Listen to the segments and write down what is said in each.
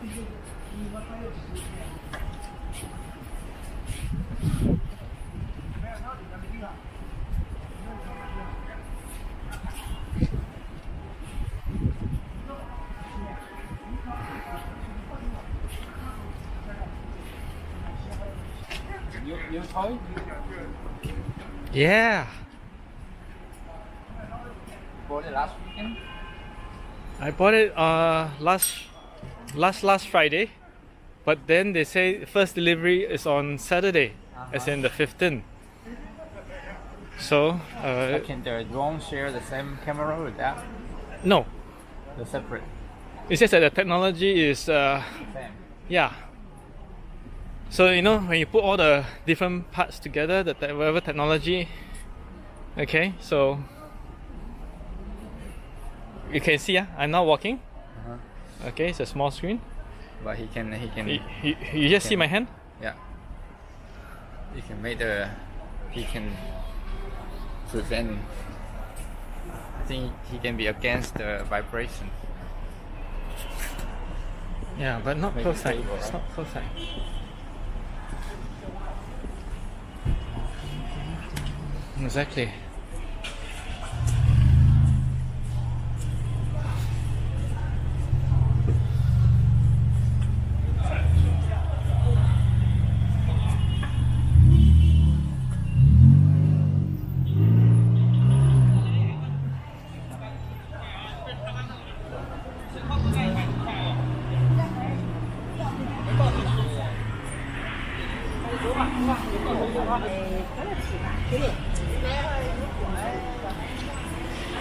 New toy? Yeah, Bought it last weekend? I bought it last Friday, but then they say first delivery is on Saturday, as in the 15th. So Can the drone share the same camera with that? no, They're separate. it's just that the technology is Same. yeah. So you know when you put all the different parts together, whatever technology. Okay, so you can see, I'm now walking. Okay, it's a small screen. But he can. You just see my hand? Yeah. He can make he can prevent. I think he can be against the vibration. Yeah, but not Make close it sight. stable, It's right? not close sight. Exactly.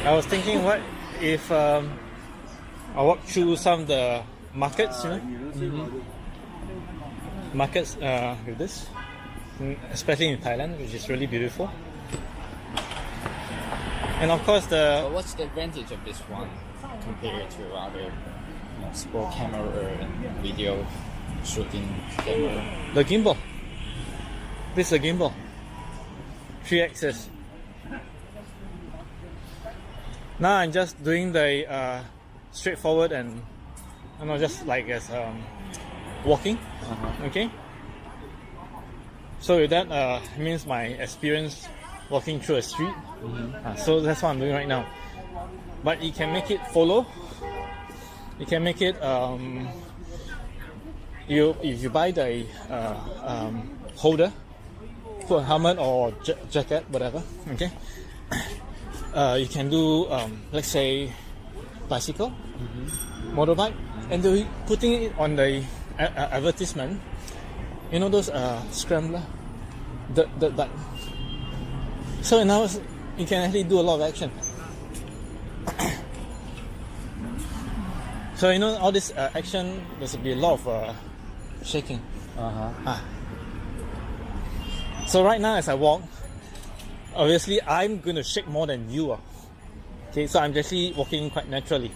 I was thinking, what if I walk through some of the markets, you know, markets with this, especially in Thailand, which is really beautiful. And of course, But what's the advantage of this one compared to other sport camera and video shooting camera? the gimbal. This is a gimbal, 3-axis. Now I'm just doing the straightforward and just like as walking. Okay. So with that means my experience walking through a street. So that's what I'm doing right now. But you can make it follow. You can make it if you buy the holder for a helmet or jacket, whatever. Okay. You can do let's say bicycle, motorbike, and they're putting it on the advertisement. You know those scrambler, dirt bike. So now you can actually do a lot of action. So you know all this action, there's be a lot of shaking. So right now as I walk, obviously I'm going to shake more than you are. Okay, so I'm actually walking quite naturally.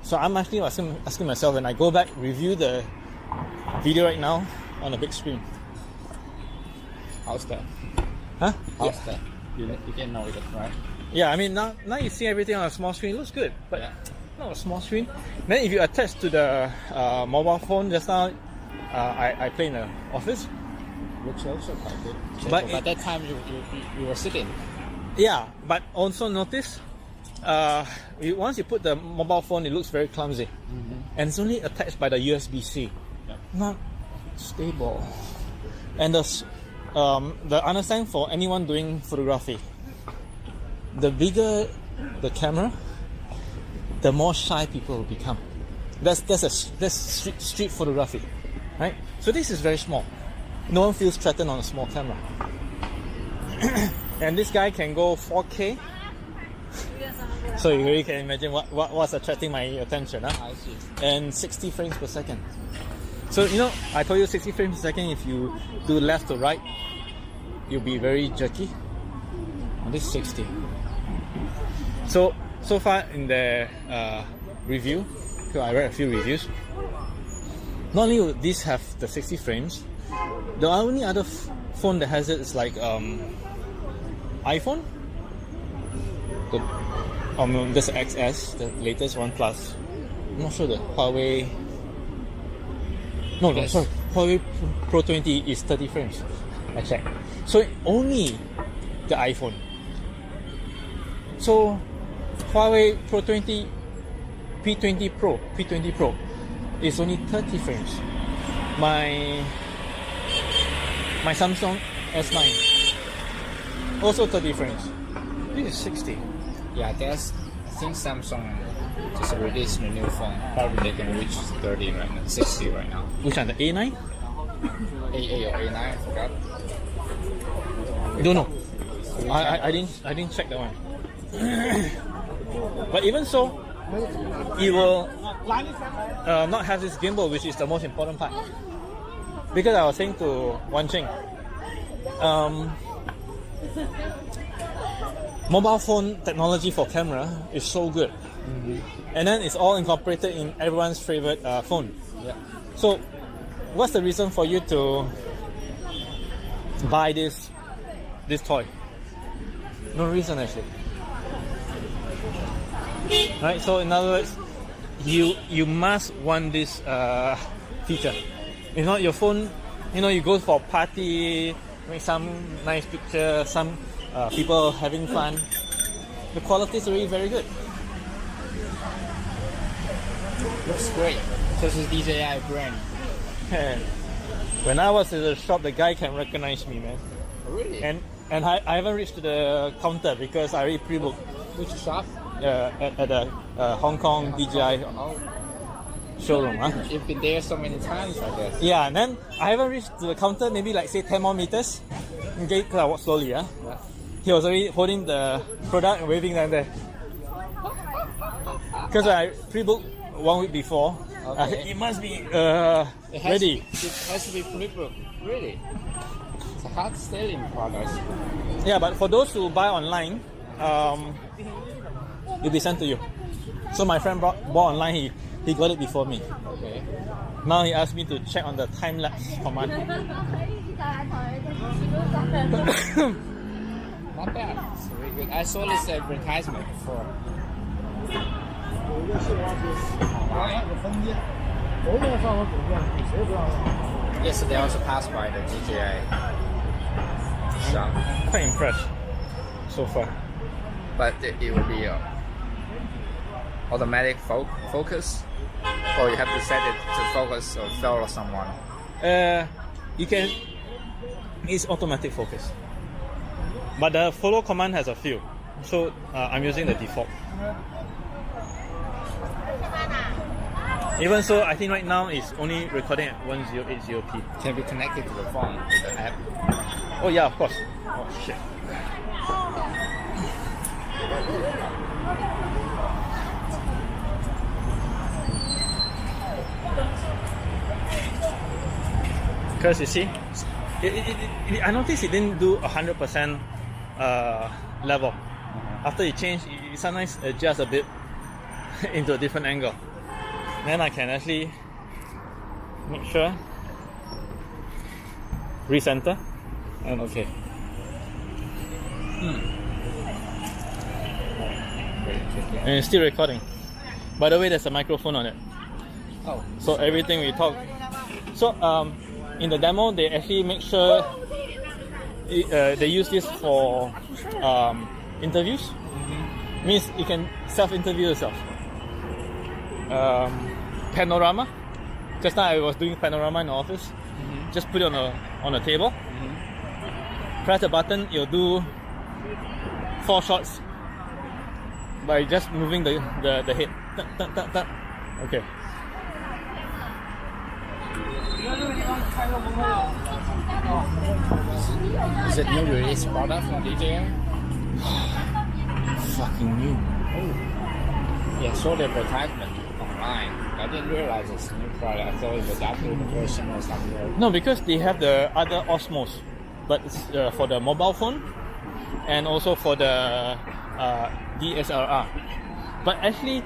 So I'm actually asking myself, when I go back, review the video right now on a big screen. How's that? Huh? How's that? You can know it, right? Yeah, I mean now you see everything on a small screen. It looks good, but not a small screen. Then if you attach to the mobile phone, just now I play in the office. Looks also quite good. But But that time you were sitting. Yeah, but also notice, once you put the mobile phone, it looks very clumsy, and it's only attached by the USB-C, not stable. And the understand for anyone doing photography, the bigger the camera, the more shy people will become. That's street photography, right? So this is very small. No one feels threatened on a small camera. And this guy can go 4K. So you really can imagine what's attracting my attention. Huh? I see. And 60 frames per second. So you know, I told you 60 frames per second, if you do left to right, you'll be very jerky. Oh, this is 60. So far in the review, so I read a few reviews, not only will this have the 60 frames, the only other phone that has it is like iPhone. This XS, the latest OnePlus. I'm not sure the Huawei. No, Yes. sorry. Huawei Pro 20 is 30 frames. I checked. So only the iPhone. So Huawei Pro 20 P20 Pro is only 30 frames. My Samsung S9 also 30 frames. This is 60. Yeah, I think Samsung just released a new phone. Probably they can reach 30 right now, 60 right now. Which one? The A9? A8 or A9, I forgot. I don't know. I didn't check that one. But even so, it will not have this gimbal, which is the most important part. Because I was saying to Wan Ching, mobile phone technology for camera is so good, and then it's all incorporated in everyone's favorite phone. Yeah. So, what's the reason for you to buy this toy? No reason actually. Right. So in other words, you must want this feature. If not, your phone, you go for a party, make some nice picture, some people having fun. The quality is really very good. Looks great. This is DJI brand. When I was at the shop, the guy can recognize me, man. Really? And I haven't reached the counter because I already pre-booked. Which shop? At the Hong Kong DJI showroom. Huh? You've been there so many times, I guess. Yeah, and then I haven't reached the counter, maybe like say 10 more meters. Okay, because I walk slowly. Yeah. He was already holding the product and waving down there. Because I pre-booked 1 week before. Okay. It must be It ready. has to be pre-booked. Really? It's a hard selling product. Yeah, but for those who buy online, it'll be sent to you. So my friend bought online, he got it before me. Okay. Now he asked me to check on the time-lapse command. Not bad. It's very good. I saw this advertisement before. Yesterday I also passed by the DJI shop. Quite impressed so far. But it will be automatic focus, or you have to set it to focus or follow someone. You can. It's automatic focus, but the follow command has a few. So I'm using the default. Even so, I think right now it's only recording at 1080p. Can be connected to the phone with the app. Oh yeah, of course. Oh shit. Because you see, I noticed it didn't do 100% level. After you change, it sometimes adjusts a bit into a different angle. Then I can actually make sure recenter and okay. And it's still recording. By the way, there's a microphone on it. Oh, So everything we talk. So in the demo, they actually make sure they use this for interviews. Means you can self-interview yourself. Panorama. Just now I was doing panorama in the office. Just put it on a table. Press the button. You'll do 4 shots by just moving the head. Okay. is it new release product from DJI? Fucking new. Yeah, I saw the advertisement online. I didn't realize it's a new product. I thought it was after the version or something. No, because they have the other Osmos, but it's for the mobile phone and also for the DSLR. But actually,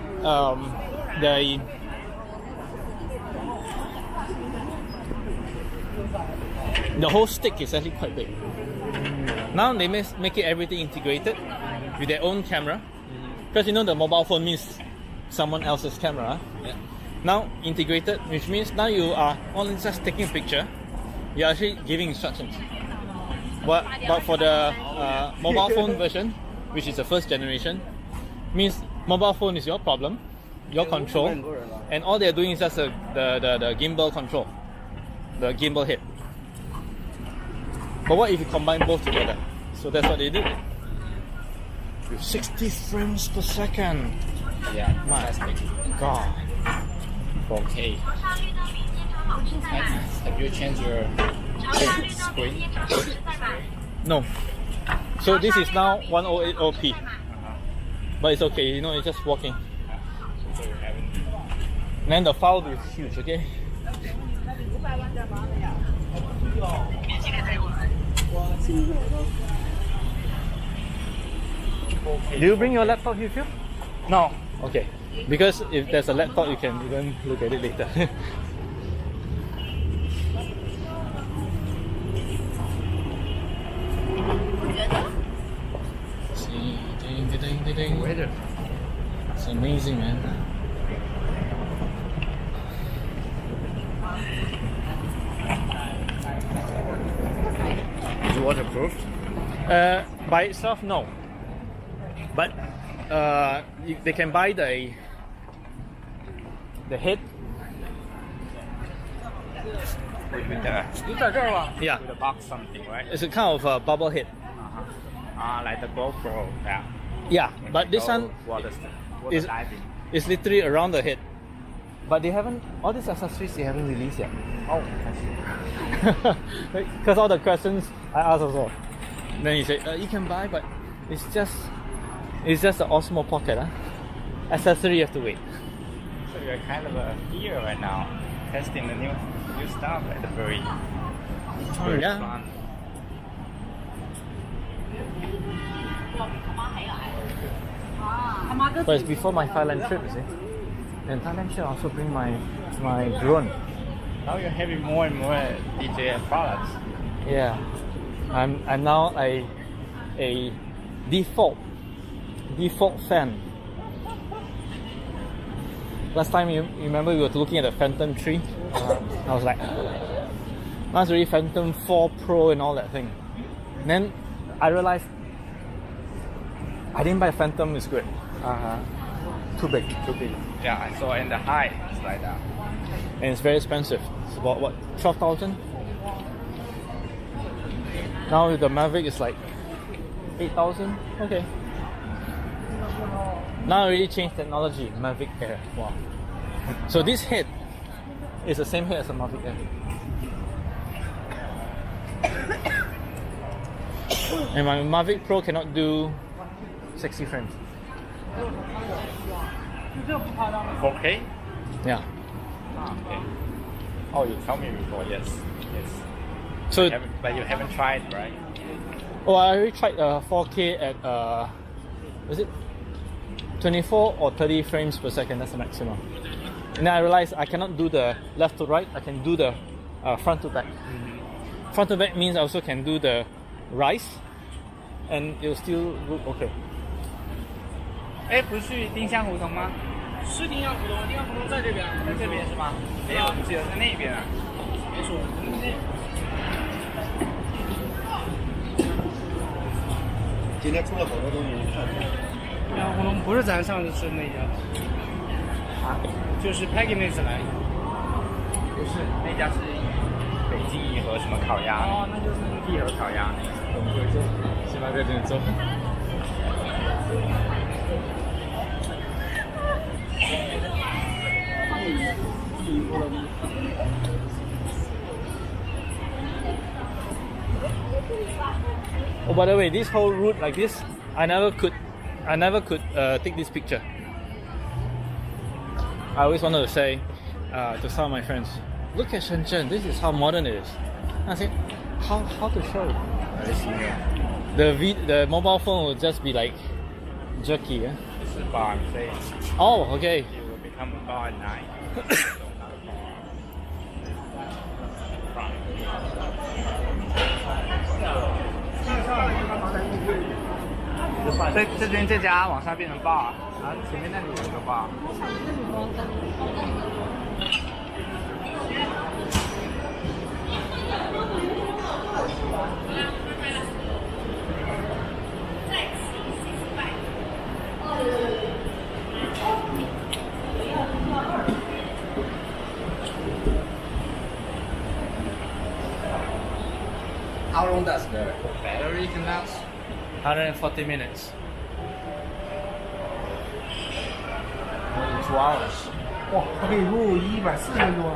the whole stick is actually quite big. Now they make it everything integrated with their own camera. Because the mobile phone means someone else's camera. Yeah. now integrated, which means now you are only just taking a picture. You're actually giving instructions. But for the mobile phone version, which is the first generation, means mobile phone is your problem, your control, and all they're doing is just the gimbal control, the gimbal head. But what if you combine both together? So that's what they did. With 60 frames per second. Yeah, My fantastic. God. 4K. Have you changed your screen? No. So this is now 1080p. But it's okay, you know, it's just walking. So you haven't. And then the file is huge, okay? Do you bring your laptop with you? No. Okay. Because if there's a laptop, you can even look at it later. See, ding, ding, ding, ding. Weather. It's amazing, man. Is it waterproof? By itself, no. But they can buy the head. With the Yeah, with the box something, right? it's a kind of a bubble head. Like the GoPro. Yeah. Yeah, but this one water is diving. is literally around the head. But they haven't, all these accessories they haven't released yet. Oh, I see. Because all the questions I asked also. Then he said, you can buy, but it's just the Osmo Pocket. Accessory you have to wait. So you're kind of here right now, testing the new stuff at the very Yeah. front. But it's before my Thailand trip, you see. And Thailand trip I also bring my drone. Now you're having more and more DJI products. Yeah. I'm now a default fan. Last time you remember we were looking at the Phantom 3? I was like, that's really Phantom 4 Pro and all that thing. And then I realized I didn't buy Phantom is good. Too big. Yeah, I saw in the high, it's like that. And it's very expensive. It's about what, 12,000? Now with the Mavic it's like 8,000. Okay. Now I already changed technology, Mavic Air. Wow. So this head is the same head as a Mavic Air. And my Mavic Pro cannot do 60 frames. 4K? Yeah. Okay. Oh, you told me before, yes. So But you haven't tried, right? I already tried 4K at was it 24 or 30 frames per second? That's the maximum. And then I realized I cannot do the left to right. I can do the front to back. Front to back means I also can do the rise, and it will still look okay. 哎，不是丁香胡同吗？是丁香胡同，丁香胡同在这边，在这边是吗？没有，我记得在那边啊。没错，今天出了好多东西，丁香胡同不是咱上次吃的那家，就是 Peggy 那次来。不是，那家是北京一盒什么烤鸭，哦，那就是那个一盒烤鸭那个。我们会做，希望在这里做。Oh, by the way, this whole route like this, I never could take this picture. I always wanted to say to some of my friends, look at Shenzhen, this is how modern it is. And I said, how to show? The mobile phone will just be like jerky. Yeah? This is bar, I'm saying. Oh, okay. It will become a bar at night. 这边这家往上变成 bar。啊，前面那里有个吧。How long does the battery can last? 140 minutes. More than 2 hours. 哇，它可以录140分钟啊！